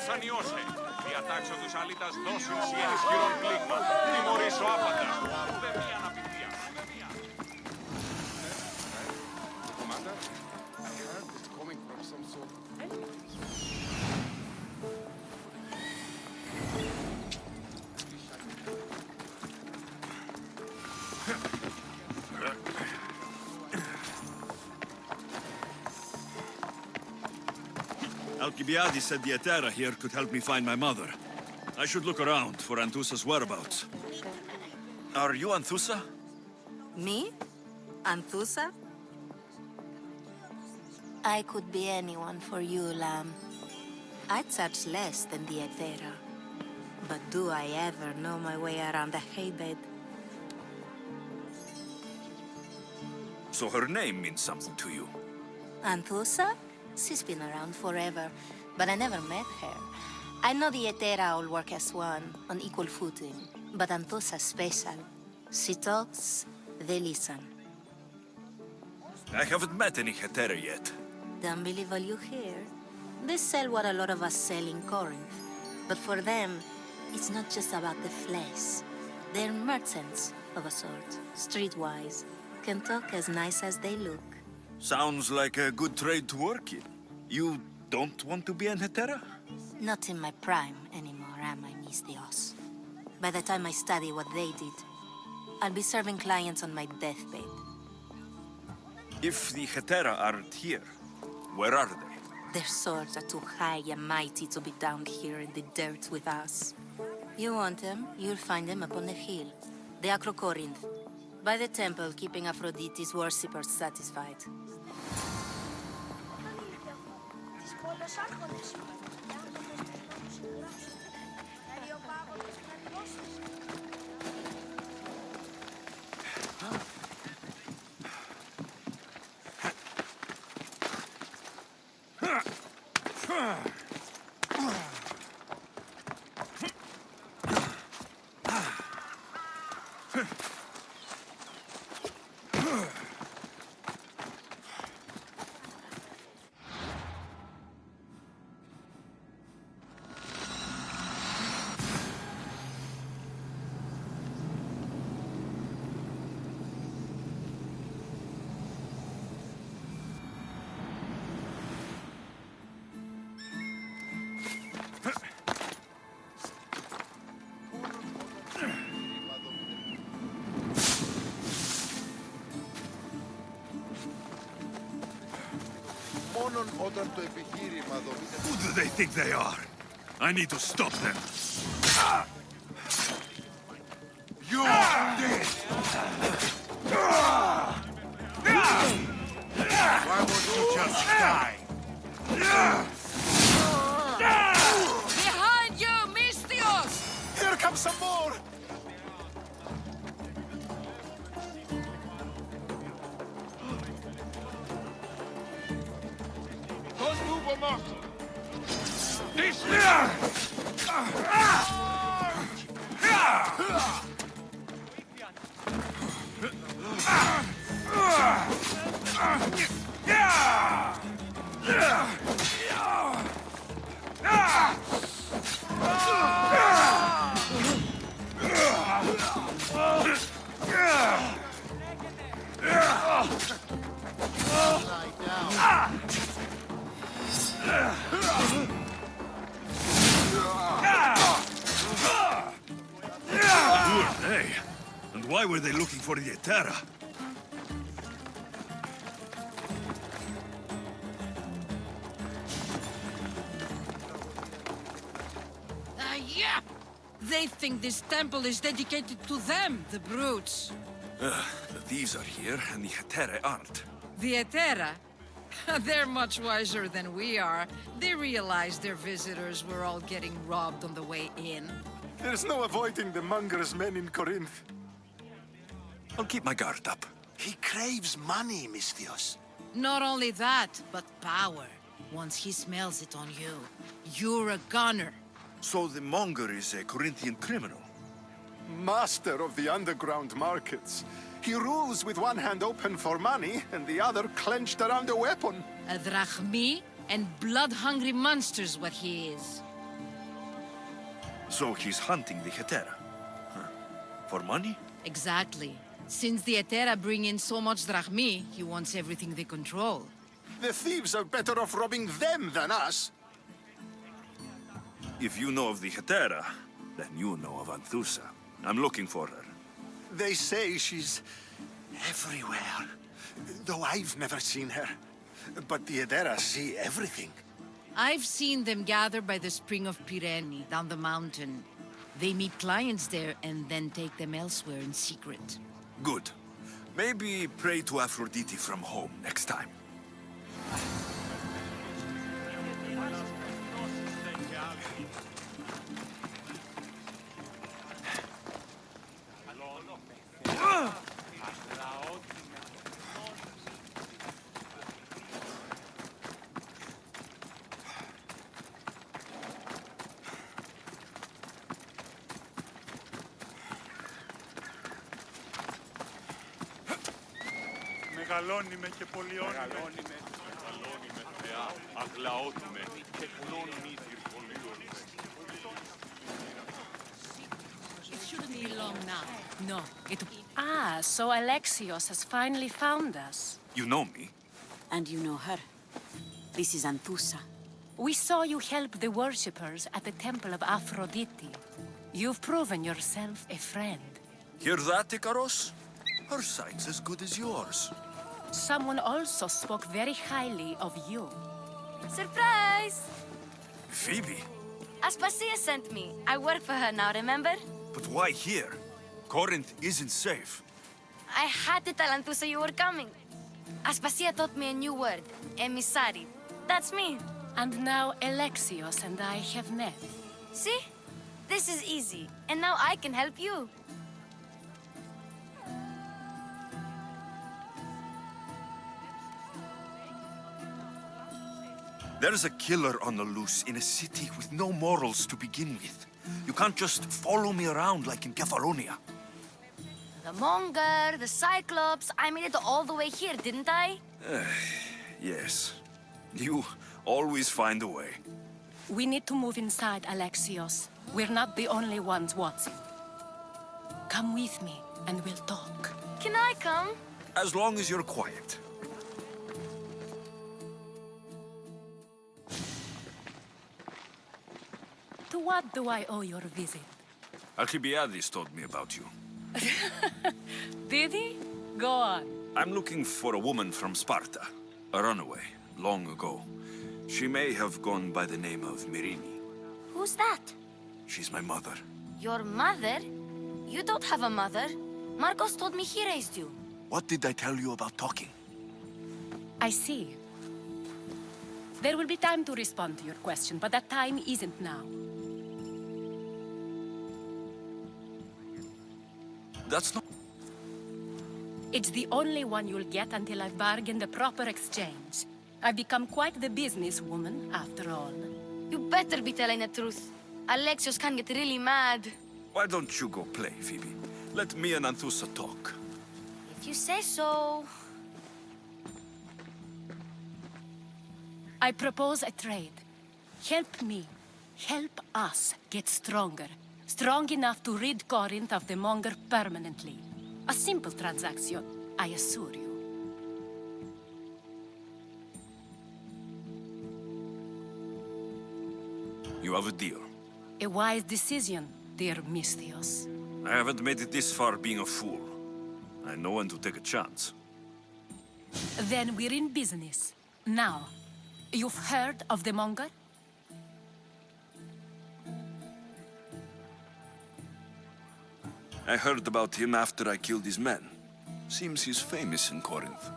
βασανιώσε. Διατάξω τους αλήτας δώσουν σε ισχυρόν πλήγμα. Τιμωρήσω άπαντα. Ούτε μία αναπηδία. Commander, I heard it's coming from some sort of enemy. Alcibiades said the Etera here could help me find my mother. I should look around for Anthusa's whereabouts. Are you Anthusa? Me? Anthusa? I could be anyone for you, Lamb. I charge less than the Etera. But do I ever know my way around a haybed? So her name means something to you. Anthusa? She's been around forever, but I never met her. I know the Etera all work as one, on equal footing. But Anthusa's special. She talks, they listen. I haven't met any Hetera yet. Don't believe all you hear. They sell what a lot of us sell in Corinth. But for them, it's not just about the flesh. They're merchants, of a sort, streetwise. Can talk as nice as they look. Sounds like a good trade to work in. You don't want to be an Hetera? Not in my prime anymore, am I, Mystios? By the time I study what they did, I'll be serving clients on my deathbed. If the Hetera aren't here, where are they? Their swords are too high and mighty to be down here in the dirt with us. You want them, you'll find them up on the hill. The Acro Corinth. By the temple, keeping Aphrodite's worshippers satisfied. Who do they think they are? I need to stop them. You're dead! Why won't you just die? Behind you, Mystios! Here comes some more! Hey, and why were they looking for the Etera? Yeah! They think this temple is dedicated to them, the brutes. The thieves are here, and the Hetera aren't. The Etera? They're much wiser than we are. They realized their visitors were all getting robbed on the way in. There's no avoiding the monger's men in Corinth. I'll keep my guard up. He craves money, Mystios. Not only that, but power. Once he smells it on you, you're a gunner. So the monger is a Corinthian criminal? Master of the underground markets. He rules with one hand open for money and the other clenched around a weapon. A drachmi and blood-hungry monster's what he is. So he's hunting the Hetera. Huh. For money? Exactly. Since the Etera bring in so much drachmi, he wants everything they control. The thieves are better off robbing them than us. If you know of the Hetera, then you know of Anthusa. I'm looking for her. They say she's everywhere, though I've never seen her. But the Edera see everything. I've seen them gather by the spring of Pireni, down the mountain. They meet clients there and then take them elsewhere in secret. Good. Maybe pray to Aphrodite from home next time. Μεγαλώνει με και πολιώνει με. Μεγαλώνει με θεά, αγλαώτη με και πουλώνει τυρπολιώνει με. It shouldn't be long now. No, it... Ah, so Alexios has finally found us. You know me? And you know her. This is Anthusa. We saw you help the worshippers at the temple of Aphrodite. You've proven yourself a friend. Hear that, Ikaros? Her sight's as good as yours. Someone also spoke very highly of you. Surprise! Phoebe? Aspasia sent me. I work for her now, remember? But why here? Corinth isn't safe. I had to tell Anthusa you were coming. Aspasia taught me a new word, emissary. That's me. And now Alexios and I have met. See? This is easy. And now I can help you. There's a killer on the loose in a city with no morals to begin with. You can't just follow me around like in Kefalonia. The Monger, the Cyclops, I made it all the way here, didn't I? Yes. You always find a way. We need to move inside, Alexios. We're not the only ones watching. Come with me, and we'll talk. Can I come? As long as you're quiet. To what do I owe your visit? Alcibiades told me about you. Did he? Go on. I'm looking for a woman from Sparta. A runaway, long ago. She may have gone by the name of Myrine. Who's that? She's my mother. Your mother? You don't have a mother. Marcos told me he raised you. What did I tell you about talking? I see. There will be time to respond to your question, but that time isn't now. That's not... It's the only one you'll get until I've bargained a proper exchange. I've become quite the businesswoman, after all. You better be telling the truth. Alexios can get really mad. Why don't you go play, Phoebe? Let me and Anthusa talk. If you say so... I propose a trade. Help me. Help us get stronger. Strong enough to rid Corinth of the Monger permanently. A simple transaction, I assure you. You have a deal. A wise decision, dear Misthios. I haven't made it this far being a fool. I know when to take a chance. Then we're in business. Now, you've heard of the Monger? I heard about him after I killed his men. Seems he's famous in Corinth.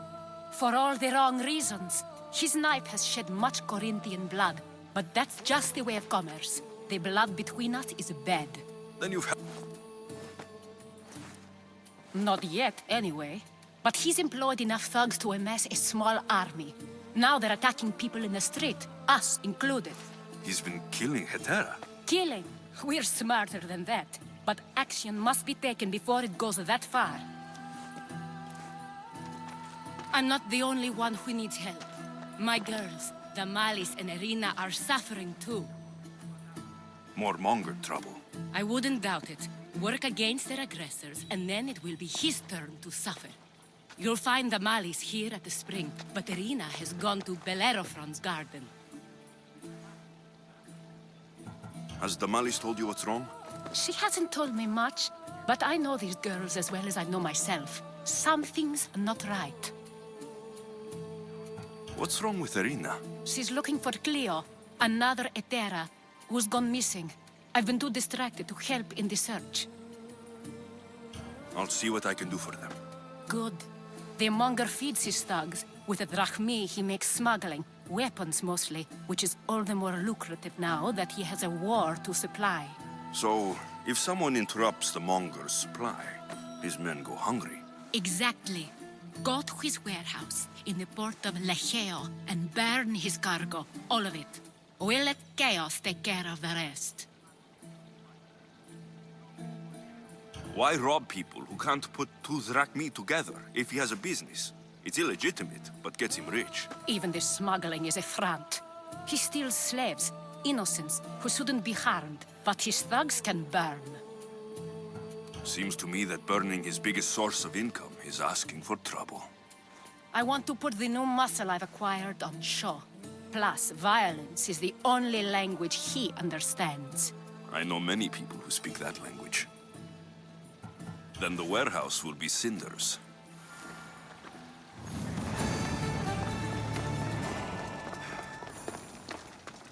For all the wrong reasons. His knife has shed much Corinthian blood, but that's just the way of commerce. The blood between us is bad. Then you've Not yet, anyway. But he's employed enough thugs to amass a small army. Now they're attacking people in the street, us included. He's been killing Hetera. Killing? We're smarter than that. But action must be taken before it goes that far. I'm not the only one who needs help. My girls, Damalis and Irina, are suffering too. More Monger trouble. I wouldn't doubt it. Work against their aggressors, and then it will be his turn to suffer. You'll find the Malis here at the spring, but Irina has gone to Bellerophon's garden. Has Damalis told you what's wrong? She hasn't told me much, but I know these girls as well as I know myself. Something's not right. What's wrong with Irina? She's looking for Cleo, another Etera, who's gone missing. I've been too distracted to help in the search. I'll see what I can do for them. Good. The monger feeds his thugs. With the drachmi, he makes smuggling. Weapons, mostly, which is all the more lucrative now that he has a war to supply. So, if someone interrupts the monger's supply, his men go hungry. Exactly. Go to his warehouse in the port of Lecheo and burn his cargo, all of it. We'll let chaos take care of the rest. Why rob people who can't put two drachmi together if he has a business? It's illegitimate, but gets him rich. Even the smuggling is a front. He steals slaves, innocents, who shouldn't be harmed, but his thugs can burn. Seems to me that burning his biggest source of income is asking for trouble. I want to put the new muscle I've acquired on show. Plus, violence is the only language he understands. I know many people who speak that language. Then the warehouse will be cinders.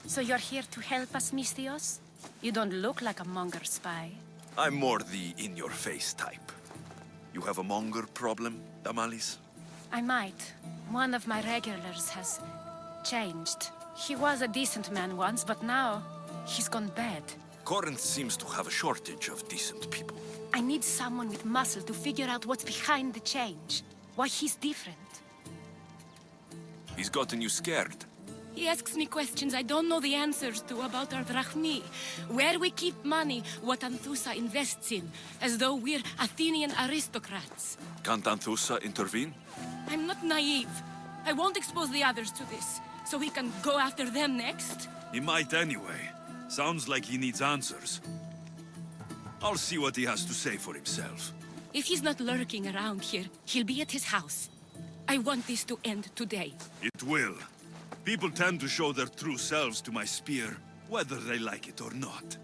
So you're here to help us, Mystios? You don't look like a monger spy. I'm more the in-your-face type. You have a monger problem, Damalis? I might. One of my regulars has changed. He was a decent man once, but now he's gone bad. Corinth seems to have a shortage of decent people. I need someone with muscle to figure out what's behind the change. Why he's different. He's gotten you scared. He asks me questions I don't know the answers to about our drachmi. Where we keep money, what Anthusa invests in. As though we're Athenian aristocrats. Can't Anthusa intervene? I'm not naive. I won't expose the others to this. So we can go after them next? He might anyway. Sounds like he needs answers. I'll see what he has to say for himself. If he's not lurking around here, he'll be at his house. I want this to end today. It will. People tend to show their true selves to my spear, whether they like it or not.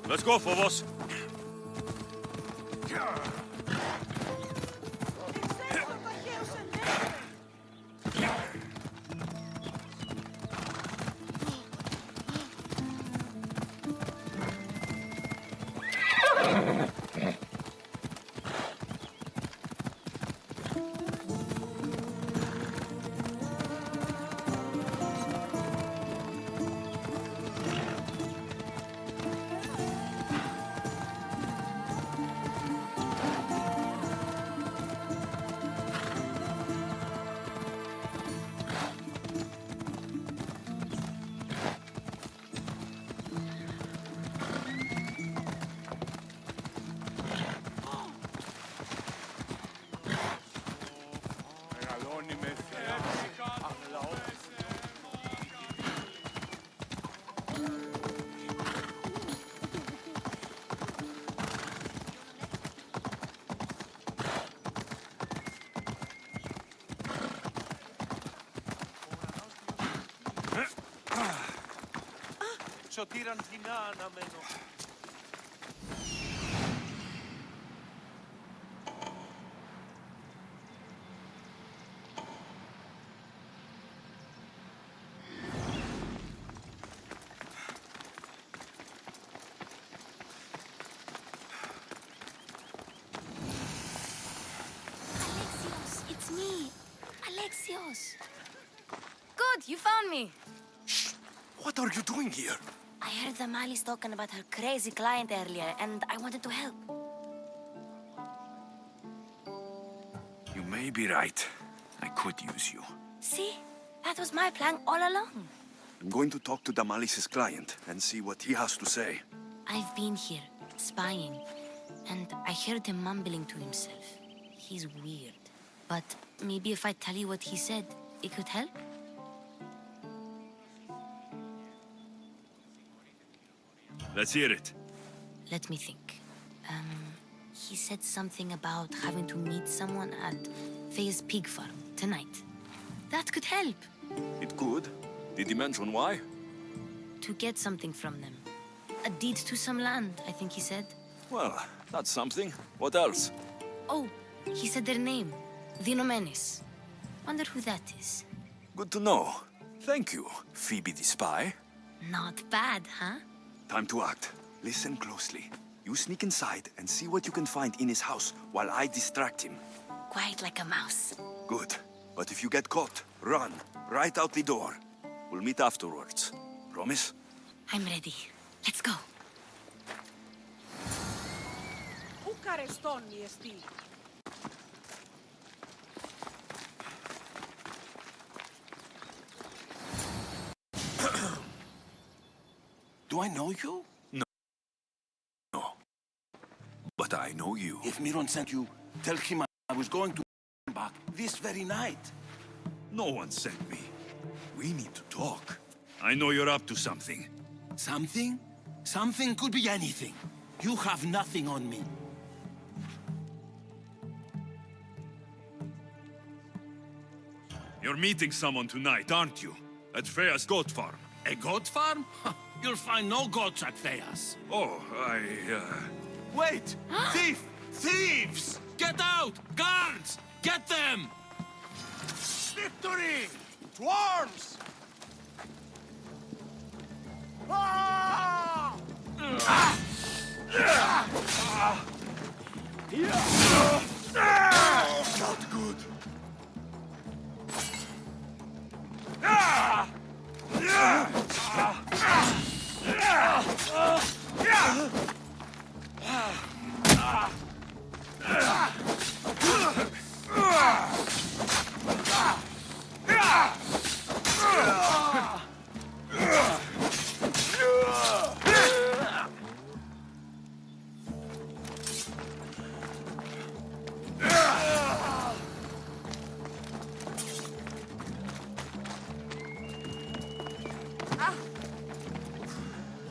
Let's go, Phobos. σωτήραν κοινά αναμένω. Alexios, it's me. Alexios. Good, you found me. What are you doing here? I heard the Mali's talking about her crazy client earlier, and I wanted to help. You may be right. I could use you. See? That was my plan all along. I'm going to talk to Damalis's client and see what he has to say. I've been here, spying, and I heard him mumbling to himself. He's weird. But maybe if I tell you what he said, it could help? Let's hear it. Let me think. He said something about having to meet someone at Faye's pig farm tonight. That could help. It could. Did he mention why? To get something from them. A deed to some land, I think he said. Well, that's something. What else? Oh, he said their name. The Nomenes. Wonder who that is. Good to know. Thank you, Phoebe the spy. Not bad, huh? Time to act. Listen closely. You sneak inside and see what you can find in his house while I distract him. Quiet like a mouse. Good. But if you get caught, run. Right out the door. We'll meet afterwards. Promise? I'm ready. Let's go. Πού καρεστώνει εστί? Do I know you? No. But I know you. If Miron sent you, tell him I was going to back this very night. No one sent me. We need to talk. I know you're up to something. Something? Something could be anything. You have nothing on me. You're meeting someone tonight, aren't you? At Freya's goat farm. A goat farm? You'll find no goats at Thea's. Oh, Wait! Thief! Thieves! Get out! Guards! Get them! Victory! To arms! Not good.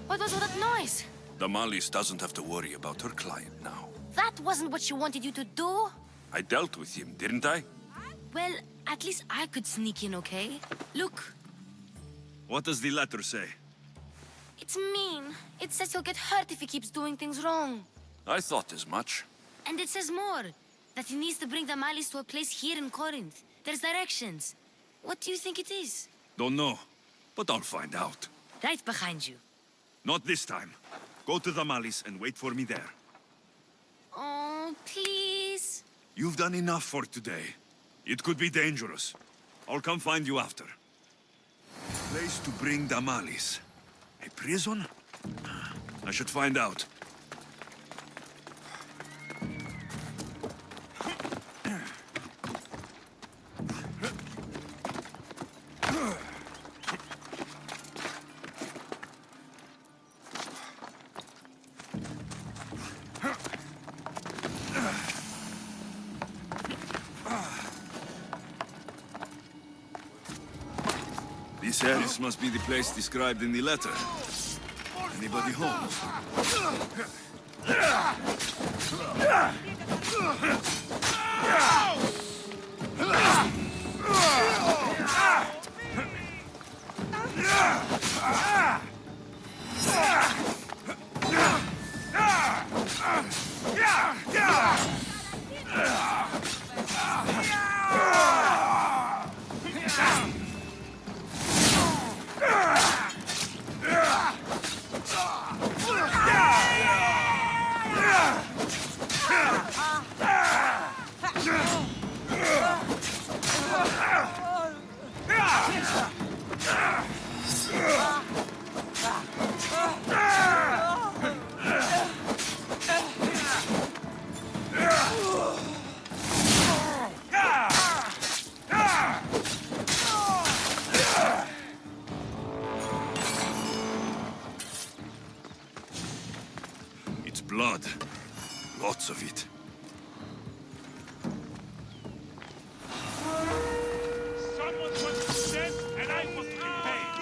What was all that noise? Damalis doesn't have to worry about her client now. That wasn't what she wanted you to do. I dealt with him, didn't I? Well, at least I could sneak in, okay? Look, What does the letter say? it's mean. It says he'll get hurt if he keeps doing things wrong. I thought as much. And it says more. That he needs to bring the Malis to a place here in Corinth. There's directions. What do you think it is? Don't know, but I'll find out. Right behind you. Not this time. Go to Damalis and wait for me there. Oh, please. You've done enough for today. It could be dangerous. I'll come find you after. Place to bring Damalis. A prison? I should find out. This must be the place described in the letter. Anybody home? It's blood. Lots of it. Someone was dead and I must be paid.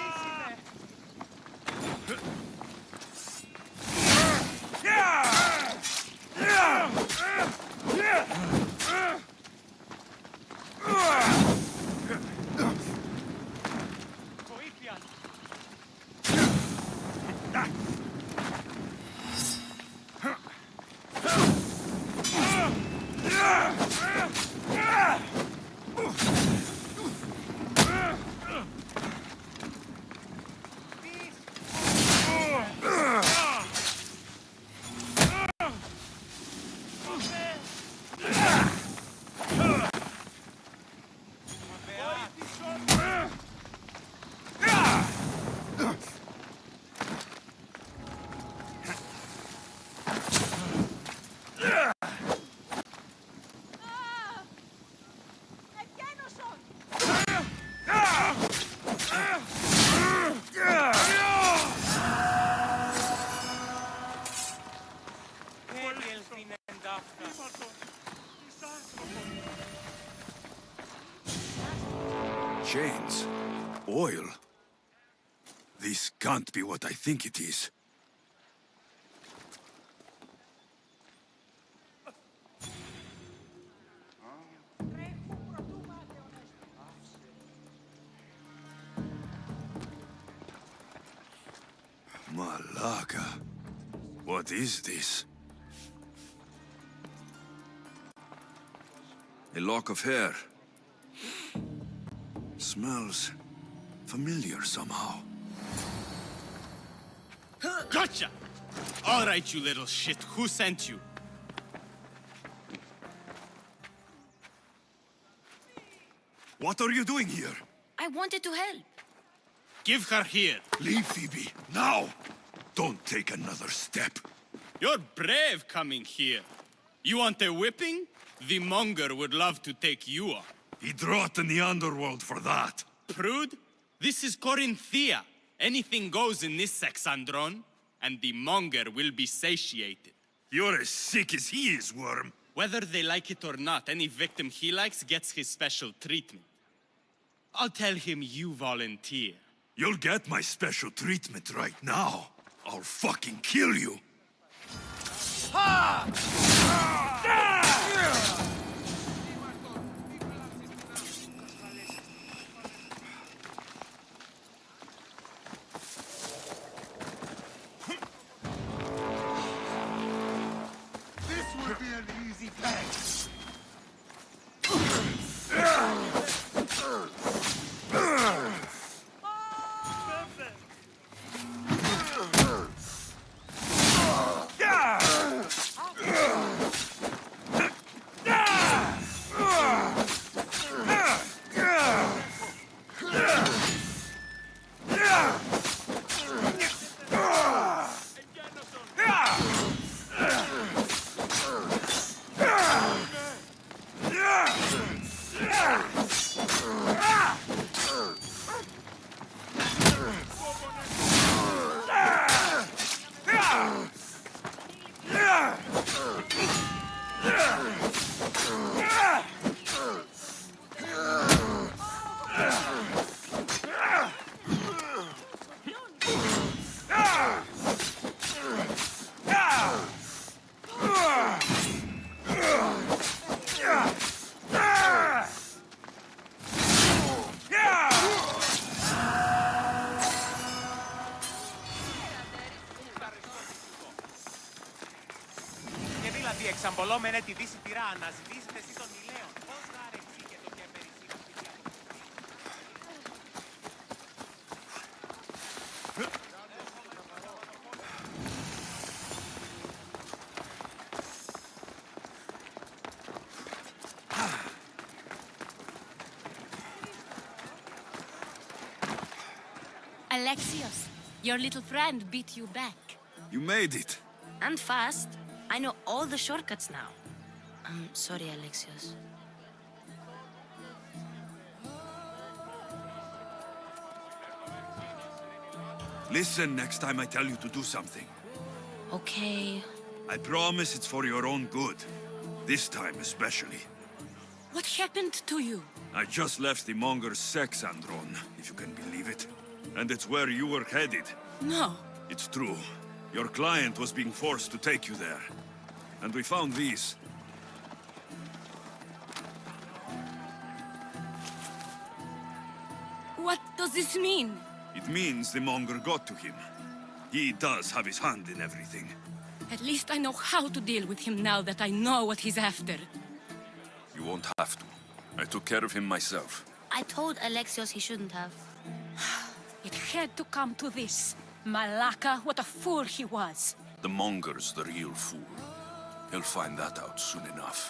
Chains. Oil. This can't be what I think it is. Malaka. What is this? A lock of hair. Smells familiar somehow. Gotcha! All right, you little shit. Who sent you? What are you doing here? I wanted to help. Give her here. Leave, Phoebe, now! Don't take another step. You're brave coming here. You want a whipping? The monger would love to take you on. He'd rot in the underworld for that. Prude, this is Corinthia. Anything goes in this Sexandron, and the monger will be satiated. You're as sick as he is, Worm. Whether they like it or not, any victim he likes gets his special treatment. I'll tell him you volunteer. You'll get my special treatment right now. I'll fucking kill you. This will be an easy patch. Αδάφη, εξαμπολόμενε τη δύση τυρά, αναζητήσετε εσύ τον ηλαίον. Πώς θα αρεξεί και το κερπερισί του Alexios, your little friend beat you back. You made it. And fast. I know all the shortcuts now. I'm sorry, Alexios. Listen next time I tell you to do something. Okay. I promise it's for your own good. This time especially. What happened to you? I just left the monger's sex andron, if you can believe it. And it's where you were headed. No. It's true. Your client was being forced to take you there. And we found these. What does this mean? It means the monger got to him. He does have his hand in everything. At least I know how to deal with him now that I know what he's after. You won't have to. I took care of him myself. I told Alexios he shouldn't have. It had to come to this. Malaka, what a fool he was. The monger's the real fool. He'll find that out soon enough.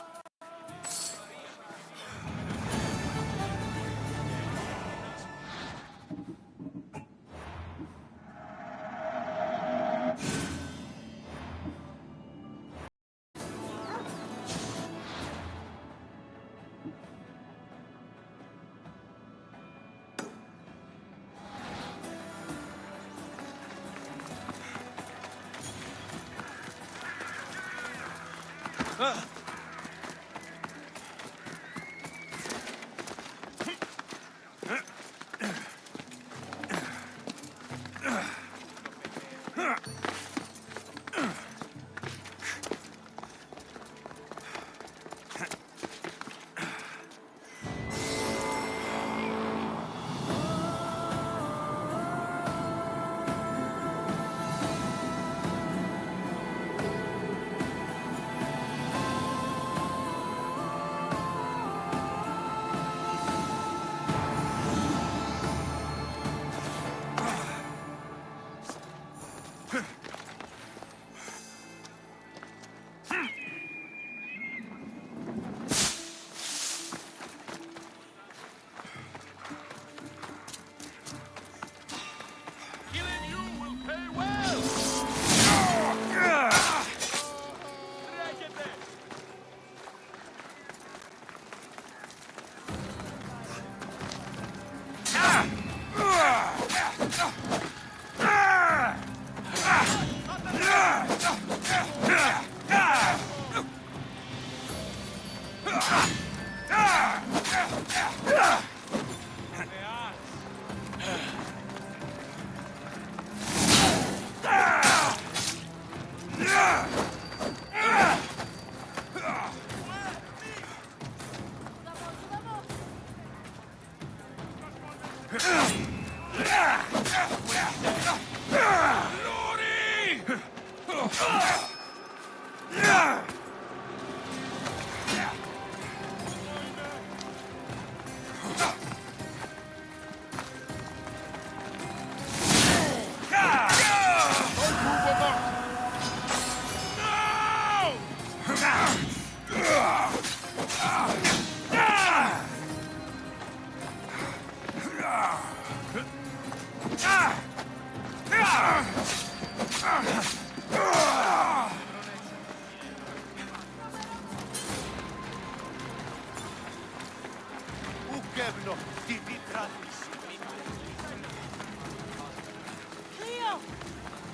Cleo!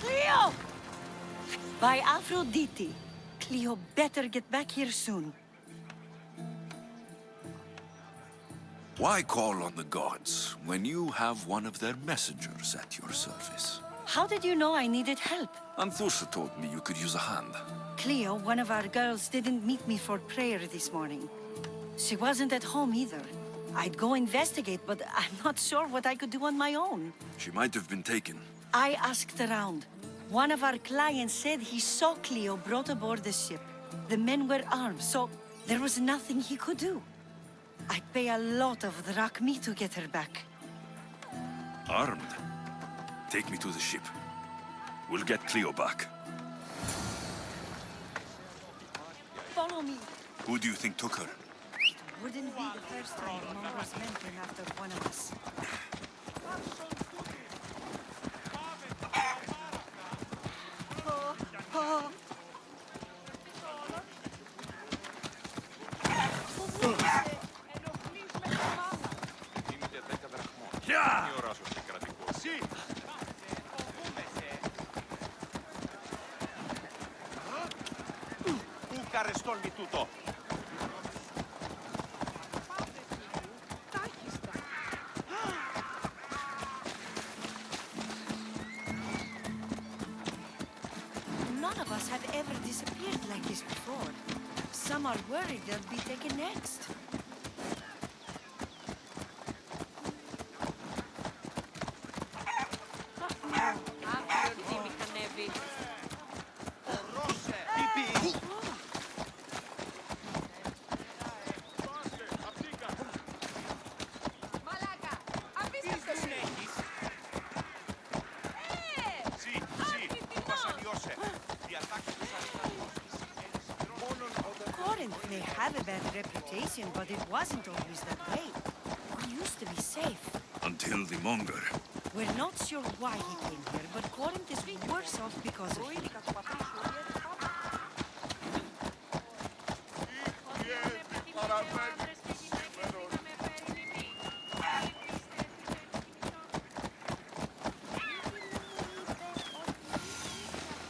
Cleo! By Aphrodite. Cleo better get back here soon. Why call on the gods when you have one of their messengers at your service? How did you know I needed help? Anthusa told me you could use a hand. Cleo, one of our girls, didn't meet me for prayer this morning. She wasn't at home either. I'd go investigate, but I'm not sure what I could do on my own. She might have been taken. I asked around. One of our clients said he saw Cleo brought aboard the ship. The men were armed, so there was nothing he could do. I'd pay a lot of drachmi to get her back. Armed? Take me to the ship. We'll get Cleo back. Follow me. Who do you think took her? Wouldn't be the first time the Mongols men came after one of us. None of us have ever disappeared like this before. Some are worried they'll be taken next. Corinth may have a bad reputation, but it wasn't always that way. We used to be safe. Until the Monger. We're not sure why he came here, but Corinth is worse off because of him.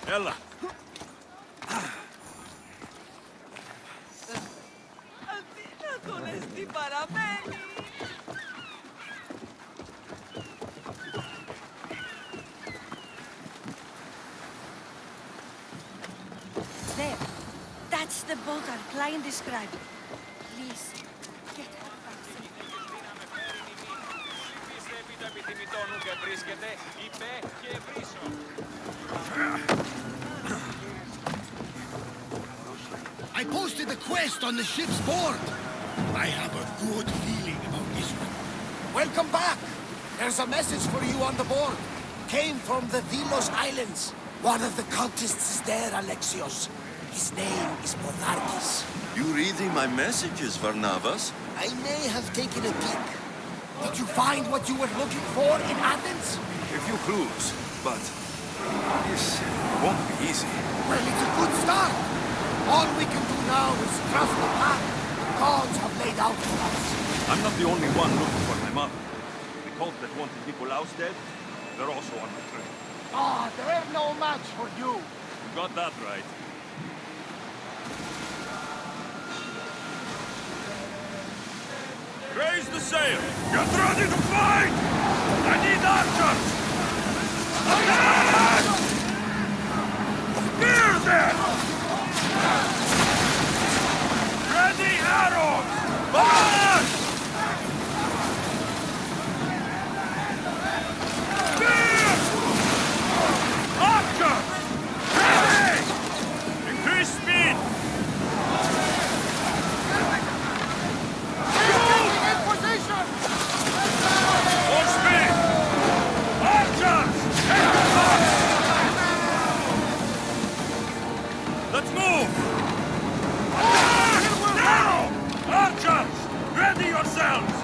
Ella! There. That's the boat our client described. Please, get her back safely. I posted a quest on the ship's board. I have a good feeling about this one. Welcome back. There's a message for you on the board. Came from the Delos Islands. One of the cultists is there, Alexios. His name is Monarchis. You reading my messages, Varnavas? I may have taken a peek. Did you find what you were looking for in Athens? A few clues, but this won't be easy. Well, it's a good start. All we can do now is trust the path the gods have laid out for us. I'm not the only one looking for my mother. The cult that wanted Nicolaus dead, they're also on my trail. Ah, they're no match for you. You got that right. Raise the sail! Get ready to fight! I need archers! Ahead! Spear them! Ready arrows! March! Spear! Archers! Ready! Increase speed! More speed! Archers! Let's move! Now! Archers! Ready yourselves!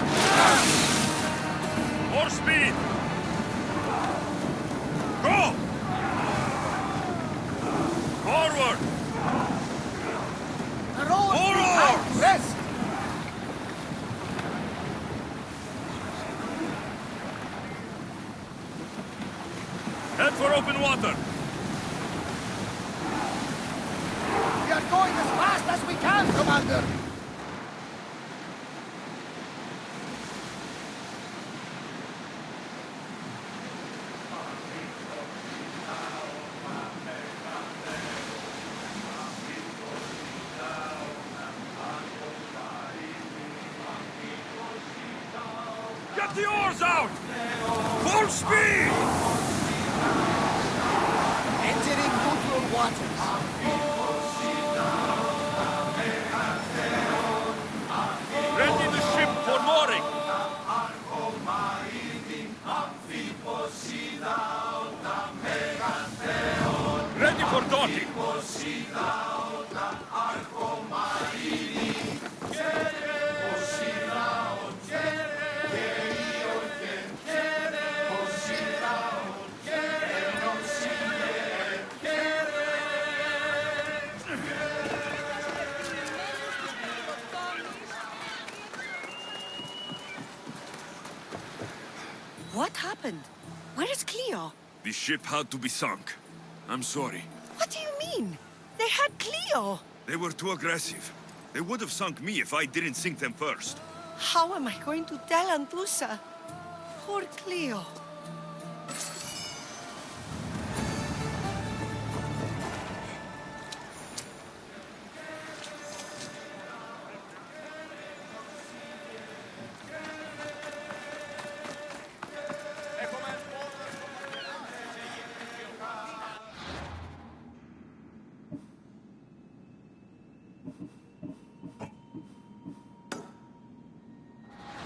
More speed! Go! Forward! Forward! Rest! Head for open water! We are going as fast as we can, Commander! Get the oars out! Full speed! Entering neutral waters. talking? What happened? Where is Cleo? The ship had to be sunk. I'm sorry. What do you mean? They had Cleo! They were too aggressive. They would have sunk me if I didn't sink them first. How am I going to tell Antusa? Poor Cleo.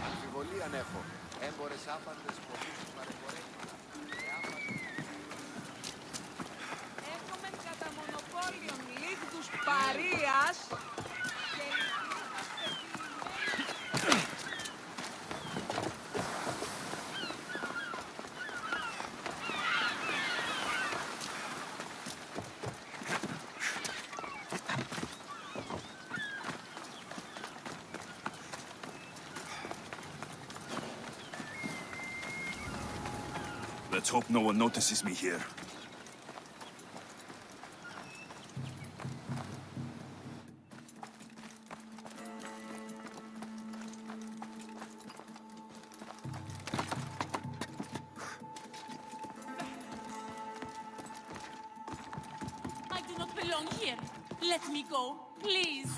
Αμφιβολία ανέχω. Έμπορες άπαντες πωλήσεις παρεμπορεύματα. Έχουμε κατά μονοπόλιον λίγους παρείας και Let's hope no one notices me here. I do not belong here. Let me go, please.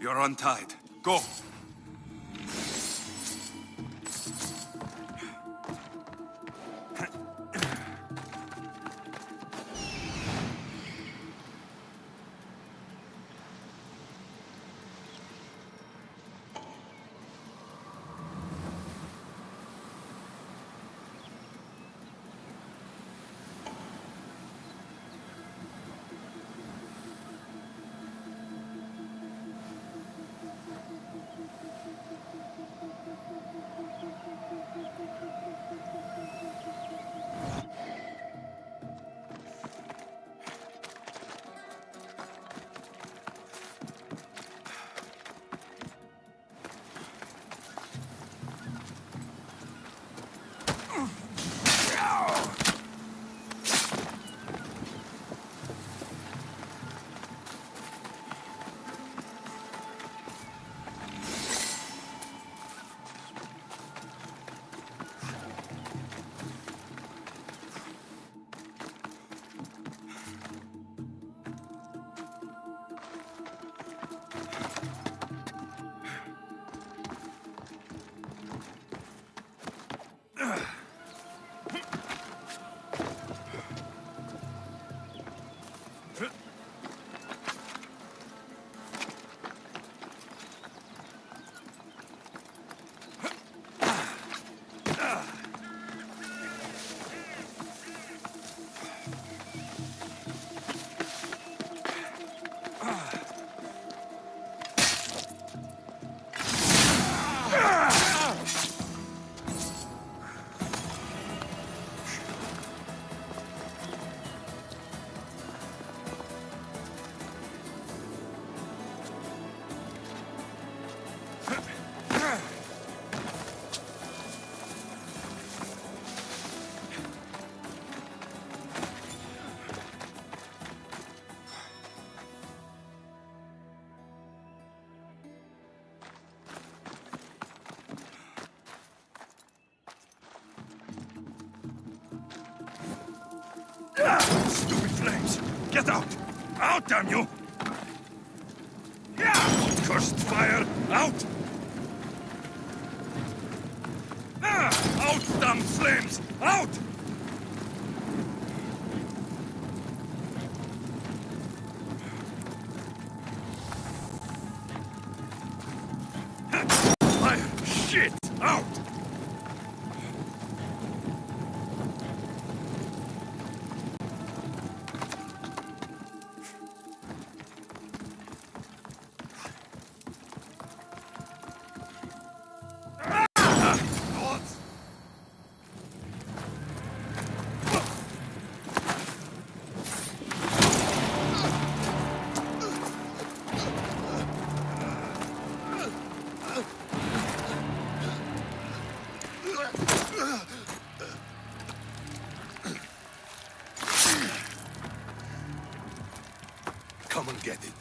You're untied. Go! Stupid flames! Get out! Out, damn you! Cursed fire! Out! Out, damn flames! Out! Fire! Shit! Out! come and get it.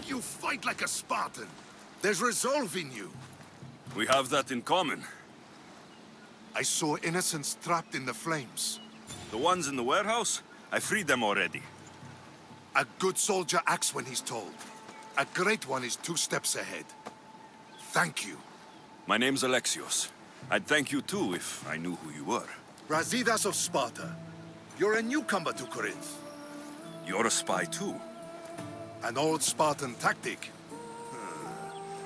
You fight like a Spartan. There's resolve in you. We have that in common. I saw innocents trapped in the flames. The ones in the warehouse? I freed them already. A good soldier acts when he's told. A great one is 2 steps ahead. Thank you. My name's Alexios. I'd thank you too if I knew who you were. Brasidas of Sparta. You're a newcomer to Corinth. You're a spy too. An old Spartan tactic.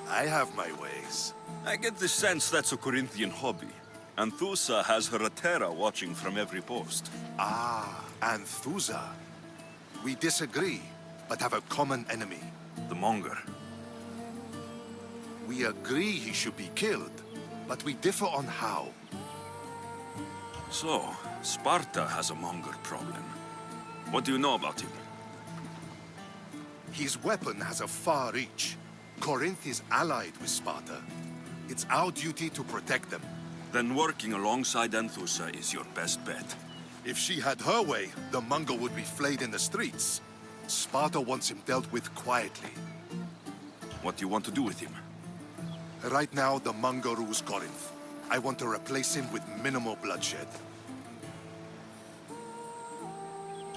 I have my ways. I get the sense that's a Corinthian hobby. Anthusa has her Atera watching from every post. Ah, Anthusa. We disagree, but have a common enemy. The Monger. We agree he should be killed, but we differ on how. So, Sparta has a Monger problem. What do you know about him? His weapon has a far reach. Corinth is allied with Sparta. It's our duty to protect them. Then working alongside Anthusa is your best bet. If she had her way, the Monger would be flayed in the streets. Sparta wants him dealt with quietly. What do you want to do with him? Right now, the Monger rules Corinth. I want to replace him with minimal bloodshed.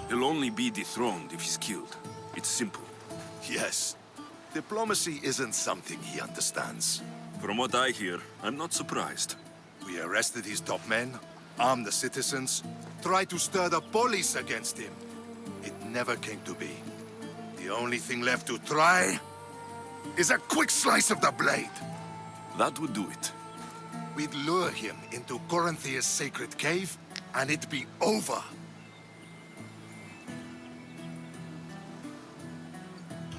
He'll only be dethroned if he's killed. It's simple. Yes. Diplomacy isn't something he understands. From what I hear, I'm not surprised. We arrested his top men, armed the citizens, tried to stir the police against him. It never came to be. The only thing left to try is a quick slice of the blade. That would do it. We'd lure him into Corinthia's sacred cave, and it'd be over.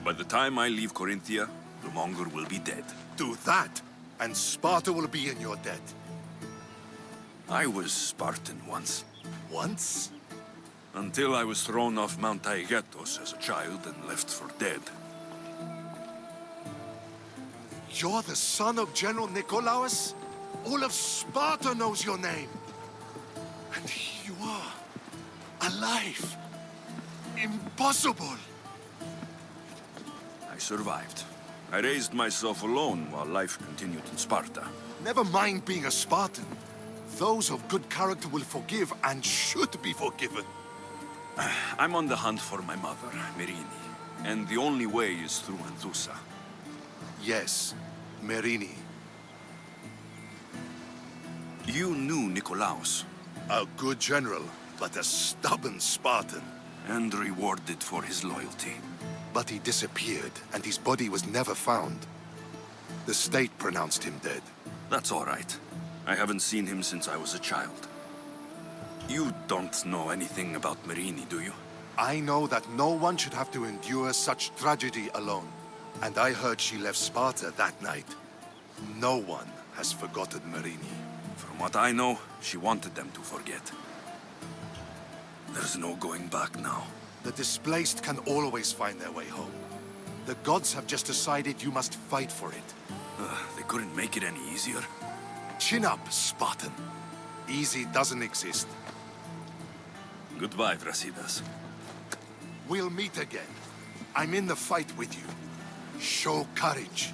By the time I leave Corinthia, the Monger will be dead. Do that, and Sparta will be in your debt. I was Spartan once. Once? Until I was thrown off Mount Taygetos as a child and left for dead. You're the son of General Nikolaos? All of Sparta knows your name. And here you are, alive. Impossible. I survived. I raised myself alone while life continued in Sparta. Never mind being a Spartan. Those of good character will forgive and should be forgiven. I'm on the hunt for my mother, Merini. And the only way is through Anthusa. Yes, Merini. You knew Nikolaos. A good general, but a stubborn Spartan. And rewarded for his loyalty. But he disappeared, and his body was never found. The state pronounced him dead. That's all right. I haven't seen him since I was a child. You don't know anything about Marini, do you? I know that no one should have to endure such tragedy alone. And I heard she left Sparta that night. No one has forgotten Marini. From what I know, she wanted them to forget. There's no going back now. The displaced can always find their way home. The gods have just decided you must fight for it. They couldn't make it any easier. Chin up, Spartan. Easy doesn't exist. Goodbye, Brasidas. We'll meet again. I'm in the fight with you. Show courage.